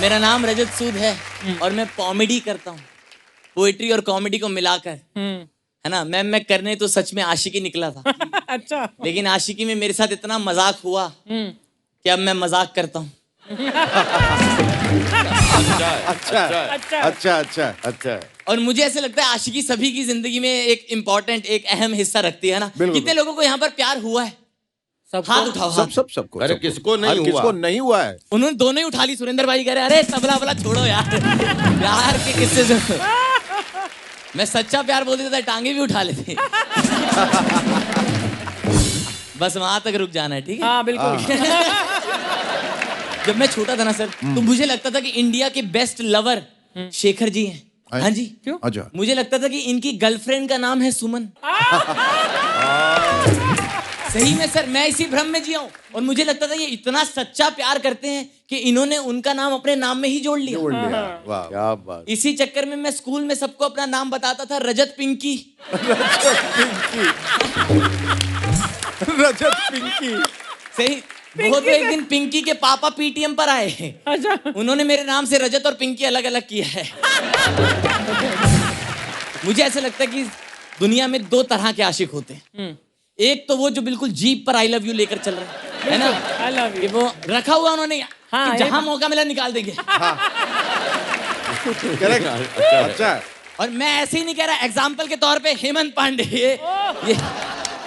मेरा नाम रजत सूद है और मैं कॉमेडी करता हूँ, पोएट्री और कॉमेडी को मिलाकर, है ना। मैं करने तो सच में आशिकी निकला था। अच्छा। लेकिन आशिकी में मेरे साथ इतना मजाक हुआ कि अब मैं मजाक करता हूँ। अच्छा। और मुझे ऐसे लगता है आशिकी सभी की जिंदगी में एक इम्पोर्टेंट, एक अहम हिस्सा रखती है ना। कितने लोगों को यहाँ पर प्यार हुआ है? हाथ उठाओ। सबको। अरे किसको नहीं हुआ है? उन्होंने दोनों ही उठा ली। सुरेंद्र भाई कह रहे अरे तबला वबला छोड़ो यार, प्यार के किस्से से। मैं सच्चा प्यार बोल देता, टांगे भी उठा लेते। बस वहां तक रुक जाना है, ठीक है? हाँ बिल्कुल। जब मैं छोटा था ना सर, तो मुझे लगता था कि इंडिया के बेस्ट लवर शेखर जी हैं। हाँ जी। क्यों? अच्छा। मुझे लगता था कि इनकी गर्लफ्रेंड का नाम है सुमन। सही में सर, मैं इसी भ्रम में जिया हूं। और मुझे लगता था ये इतना सच्चा प्यार करते हैं कि इन्होंने उनका नाम अपने नाम में ही जोड़ लिया। वाह क्या बात। इसी चक्कर में मैं स्कूल में सबको अपना नाम बताता था, रजत पिंकी। रजत पिंकी। सही। बहुत एक दिन पिंकी के पापा पीटीएम पर आए। अच्छा। उन्होंने मेरे नाम से रजत और पिंकी अलग अलग किया है। मुझे ऐसा लगता है कि दुनिया में दो तरह के आशिक होते हैं। एक तो वो जो बिल्कुल जीप पर आई लव यू लेकर चल रहे हैं, है ना। आई लव यू वो रखा हुआ उन्होंने, हाँ, कि जहां मौका मिला निकाल देंगे। अच्छा। और मैं ऐसे ही नहीं कह रहा, एग्जाम्पल के तौर पे हेमंत पांडे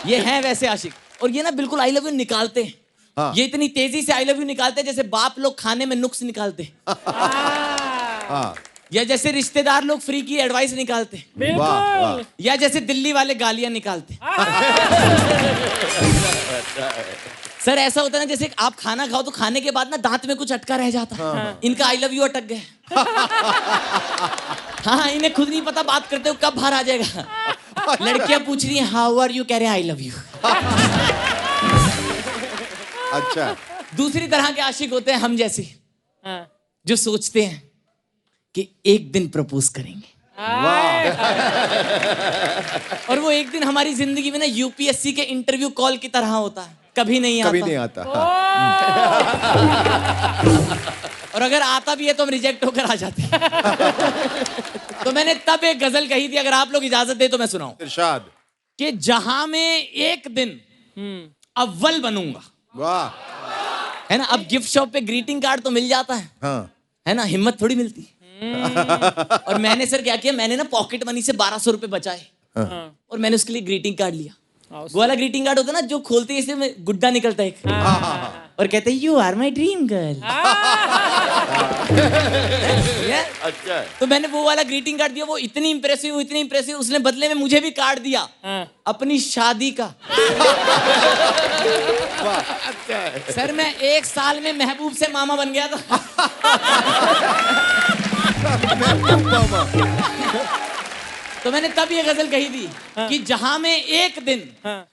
ये है वैसे आशिक। और ये ना बिल्कुल आई लव यू निकालते हैं। हाँ। ये इतनी तेजी से आई लव यू निकालते हैं जैसे बाप लोग खाने में नुक्स निकालते। हाँ। या जैसे रिश्तेदार लोग फ्री की एडवाइस निकालते। बिल्कुल। या जैसे दिल्ली वाले गालियां निकालते। सर ऐसा होता है ना, जैसे आप खाना खाओ तो खाने के बाद ना दांत में कुछ अटका रह जाता। हाँ। इनका आई लव यू अटक गया। हाँ, इन्हें खुद नहीं पता बात करते हो कब बाहर आ जाएगा। लड़कियां पूछ रही हैं हाउ आर यू, कह रहे हैं आई लव यू। अच्छा। दूसरी तरह के आशिक होते हैं हम जैसे, हाँ। जो सोचते हैं कि एक दिन प्रपोज करेंगे। और वो एक दिन हमारी जिंदगी में ना यूपीएससी के इंटरव्यू कॉल की तरह होता है, कभी नहीं आता। और अगर आता भी है तो हम रिजेक्ट होकर आ जाते हैं। तो मैंने तब एक गजल कही थी, अगर आप लोग इजाजत दे तो मैं सुनाऊं। इरशाद। कि जहां में एक दिन अव्वल बनूंगा। वाह। है ना, अब गिफ्ट शॉप पे ग्रीटिंग कार्ड तो मिल जाता है, हाँ। है ना, हिम्मत थोड़ी मिलती। और मैंने सर क्या किया, मैंने ना पॉकेट मनी से 1200 रुपए बचाए। और मैंने उसके लिए ग्रीटिंग कार्ड लिया। वो वाला ग्रीटिंग कार्ड होता है ना जो खोलते ही इसमें गुड्डा निकलता है एक। और कहते हैं you are my dream girl. अच्छा। तो मैंने वो वाला ग्रीटिंग कार्ड दिया। वो इतनी इंप्रेसिव, उसने बदले में मुझे भी कार्ड दिया अपनी शादी का। सर मैं 1 साल में महबूब से मामा बन गया था। तो मैंने तब ये गजल कही थी कि जहां मैं एक दिन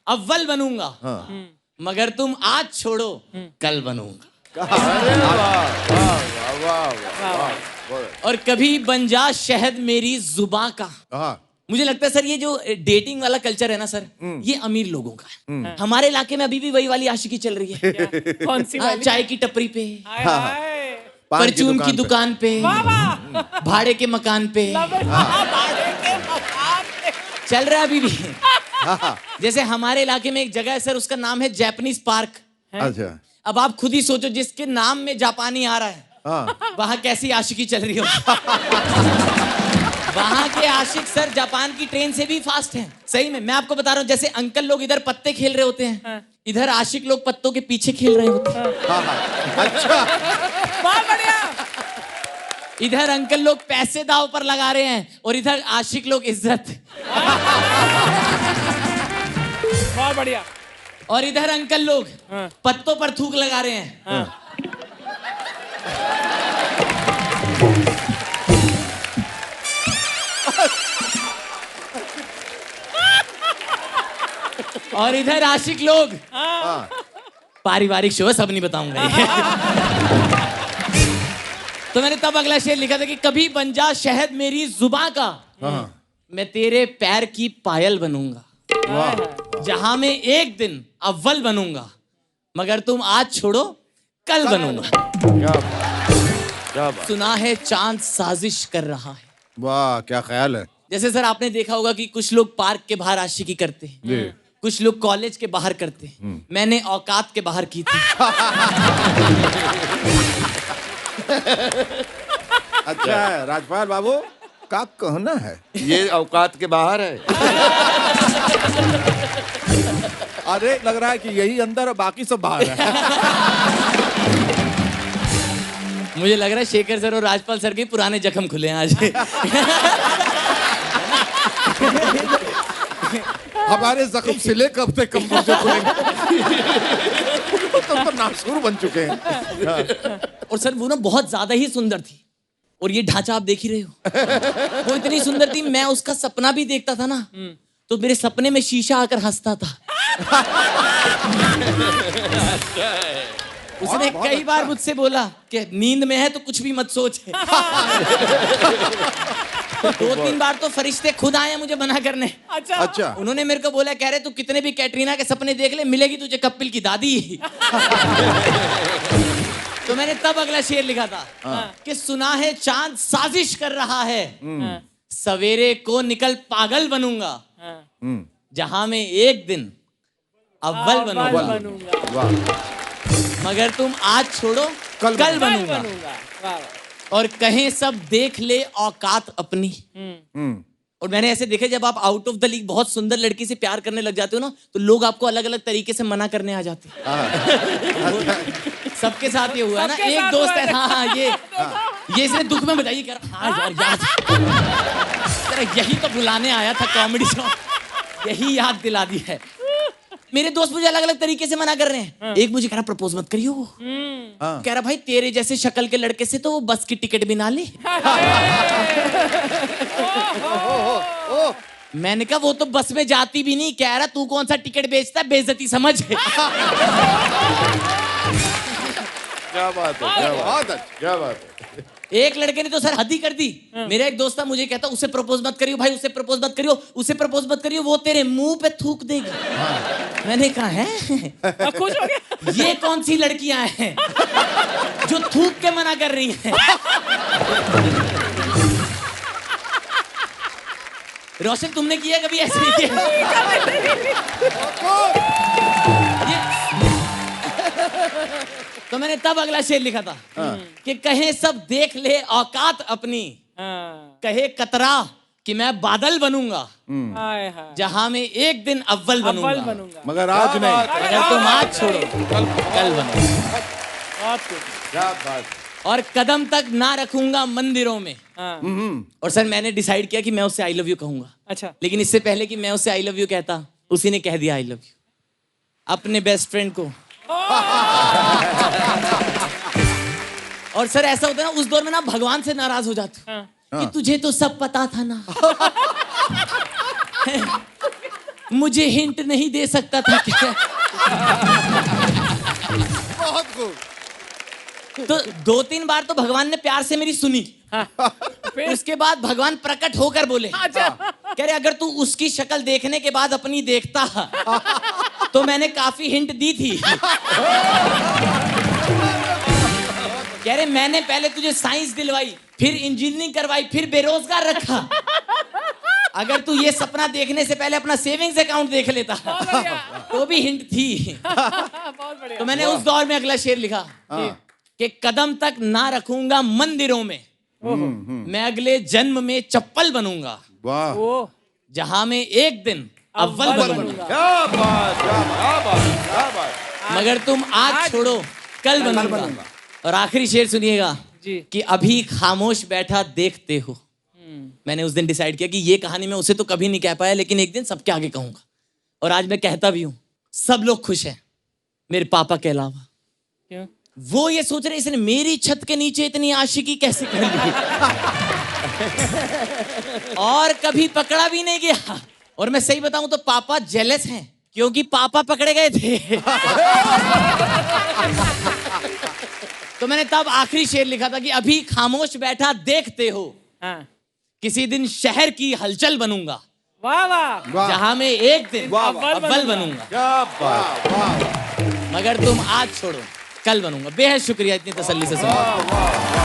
अव्वल बनूंगा, मगर तुम आज छोड़ो कल बनूंगा। और कभी बन जा शहद मेरी जुबां का। मुझे लगता है सर ये जो डेटिंग वाला कल्चर है ना सर, ये अमीर लोगों का है। हमारे इलाके में अभी भी वही वाली आशिकी चल रही है। कौन सी वाली? चाय की टपरी पे, हाय हाय। परचून की दुकान पे, भाड़े के मकान पे, चल रहा है अभी भी। जैसे हमारे इलाके में एक जगह है सर, उसका नाम है जैपनीज पार्क। अच्छा। अब आप खुद ही सोचो, जिसके नाम में जापानी आ रहा है वहां कैसी आशिकी चल रही हो। वहां के आशिक सर जापान की ट्रेन से भी फास्ट हैं। सही में मैं आपको बता रहा हूँ, जैसे अंकल लोग इधर पत्ते खेल रहे होते हैं, इधर आशिक लोग पत्तों के पीछे खेल रहे होते हैं। अच्छा। बहुत बढ़िया। इधर अंकल लोग पैसे दाव पर लगा रहे हैं और इधर आशिक लोग इज्जत। बहुत बढ़िया। और इधर अंकल लोग पत्तों पर थूक लगा रहे हैं। और इधर आशिक लोग पारिवारिक शो है, सब नहीं बताऊंगा ये। तो मैंने तब अगला शेर लिखा था कि कभी बन जा शहद मेरी जुबां का, मैं तेरे पैर की पायल बनूंगा। जहां मैं एक दिन अव्वल बनूंगा, मगर तुम आज छोड़ो कल बनूंगा। क्या बात। सुना है चांद साजिश कर रहा है। वाह क्या ख्याल है। जैसे सर आपने देखा होगा कि कुछ लोग पार्क के बाहर आशिकी करते हैं, जी। कुछ लोग कॉलेज के बाहर करते हैं, मैंने औकात के बाहर की थी। अच्छा है राजपाल बाबू का कहना है। ये औकात के बाहर है। अरे लग रहा है कि यही अंदर और बाकी सब बाहर है। मुझे लग रहा है शेखर सर और राजपाल सर के पुराने जख्म खुले हैं आज। हमारे जख्म सिले कब से कम मुझे खुलेंगे। तुम तो नासूर बन चुके हैं। और सर वो ना बहुत ज्यादा ही सुंदर थी, और ये ढांचा आप देख ही रहे हो। वो इतनी सुंदर थी, मैं उसका सपना भी देखता था ना, तो मेरे सपने में शीशा आकर हंसता था। उसने कई बार मुझसे बोला कि नींद में है तो कुछ भी मत सोच। 2-3 बार तो फरिश्ते खुद आए मुझे मना करने। अच्छा अच्छा उन्होंने मेरे को बोला, कह रहे तू कितने भी कैटरीना के सपने देख ले, मिलेगी तुझे कपिल की दादी। तो मैंने तब अगला शेर लिखा था कि सुना है चांद साजिश कर रहा है, सवेरे को निकल पागल बनूंगा, जहां मैं एक दिन अव्वल बनूंगा, बनूंगा। मगर तुम आज छोड़ो कल बनूंगा। वाह। और कहें सब देख ले औकात अपनी। और मैंने ऐसे देखे, जब आप आउट ऑफ द लीग बहुत सुंदर लड़की से प्यार करने लग जाते हो ना, तो लोग आपको अलग अलग तरीके से मना करने आ जाते हैं। सबके साथ ये हुआ है ना। सबके एक साथ दोस्त हुआ है, है। हाँ ये इसने दुख में बताइए, कर हाँ यार तेरा यही तो बुलाने आया था कॉमेडी शो, यही याद दिला दी है। मेरे दोस्त मुझे अलग अलग तरीके से मना कर रहे हैं। एक मुझे कह रहा प्रपोज मत करियो, कह रहा भाई तेरे जैसे शक्ल के लड़के से तो वो बस की टिकट भी ना ले। मैंने कहा वो तो बस में जाती भी नहीं। कह रहा तू कौन सा टिकट बेचता है, बेइज्जती समझ। क्या बात है, क्या बात है, क्या बात है। एक लड़के ने तो सर हद ही कर दी। मेरा एक दोस्त था, मुझे कहता उसे प्रपोज मत करियो भाई, उसे प्रपोज मत करियो, उसे प्रपोज मत करियो, वो तेरे मुंह पे थूक देगी। मैंने कहा है खुश हो गया। ये कौन सी लड़कियां हैं जो थूक के मना कर रही हैं। रोशन तुमने किया कभी ऐसे ही तो मैंने तब अगला शेर लिखा था कि कहे सब देख ले औकात अपनी, कहे कतरा कि मैं बादल बनूंगा, जहां में एक दिन अव्वल बनूंगा, मगर आज नहीं। अगर तुम आज छोड़ो कल बनूंगा। क्या बात। और कदम तक ना रखूंगा मंदिरों में। और सर मैंने डिसाइड किया कि मैं उससे आई लव यू कहूंगा। अच्छा। लेकिन इससे पहले कि मैं उससे आई लव यू कहता, उसी ने कह दिया आई लव यू अपने बेस्ट फ्रेंड को। और सर ऐसा होता है ना, उस दौर में ना भगवान से नाराज हो जाते कि तुझे तो सब पता था ना। मुझे हिंट नहीं दे सकता था क्या? बहुत खूब। तो 2-3 बार तो भगवान ने प्यार से मेरी सुनी। उसके बाद भगवान प्रकट होकर बोले, कह रहे अगर तू उसकी शक्ल देखने के बाद अपनी देखता तो मैंने काफी हिंट दी थी। कह रहे मैंने पहले तुझे साइंस दिलवाई, फिर इंजीनियरिंग करवाई, फिर बेरोजगार रखा। अगर तू ये सपना देखने से पहले अपना सेविंग्स अकाउंट देख लेता तो भी हिंट थी। बहुत बढ़िया। तो मैंने उस दौर में अगला शेर लिखा कि कदम तक ना रखूंगा मंदिरों में, मैं अगले जन्म में चप्पल बनूंगा, वाह। ओ जहां में एक दिन अव्वल बनूंगा, क्या बात, क्या बात, क्या बात। मगर तुम आज छोड़ो कल बनूंगा। और आखिरी शेर सुनिएगा जी। कि अभी खामोश बैठा देखते हो। मैंने उस दिन डिसाइड किया कि ये कहानी मैं उसे तो कभी नहीं कह पाया, लेकिन एक दिन सबके आगे कहूंगा। और आज मैं कहता भी हूं, सब लोग खुश हैं मेरे पापा के अलावा। क्यों? वो ये सोच रहे इसने मेरी छत के नीचे इतनी आशिकी कैसे कर ली। और कभी पकड़ा भी नहीं गया। और मैं सही बताऊं तो पापा जेलस हैं, क्योंकि पापा पकड़े गए थे। तो मैंने तब आखिरी शेर लिखा था कि अभी खामोश बैठा देखते हो, हाँ। किसी दिन शहर की हलचल बनूंगा, वाह वाह। जहां में एक दिन अव्वल बनूंगा, क्या बात, वाह। मगर तुम आज छोड़ो कल बनूंगा। बेहद शुक्रिया इतनी तसल्ली से सुना।